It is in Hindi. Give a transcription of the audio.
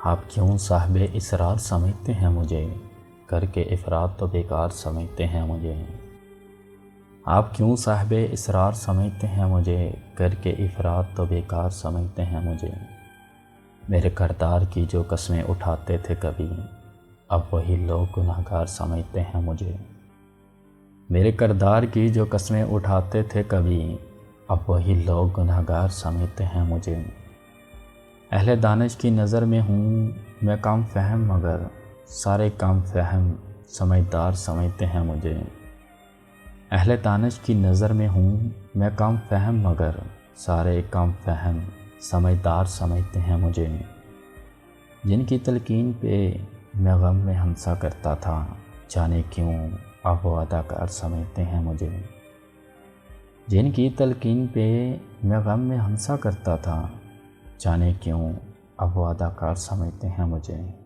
आप क्यों साहिबे इसरार समझते हैं मुझे, करके इफ़रात तो बेकार समझते हैं मुझे। आप क्यों साहिबे इसरार समझते हैं मुझे, करके इफ़रात तो बेकार समझते हैं मुझे। मेरे किरदार की जो कस्में उठाते थे कभी, अब वही लोग गुनहगार समझते हैं मुझे। मेरे किरदार की जो कस्में उठाते थे कभी, अब वही लोग गुनहगार समझते हैं मुझे। अहले दानिश की नज़र में हूँ मैं कम फ़हम, मगर सारे कम फ़हम समझदार समझते हैं मुझे। अहले दानिश की नज़र में हूँ मैं कम फ़हम, मगर सारे कम फ़हम समझदार समझते हैं मुझे। जिनकी तलकीन पे मैं गम में हंसा करता था, जाने क्यों अब वो अदाकार समझते हैं मुझे। जिनकी तलकीन पे मैं गम में हंसा करता था, जाने क्यों अब वो अदाकार समझते हैं मुझे।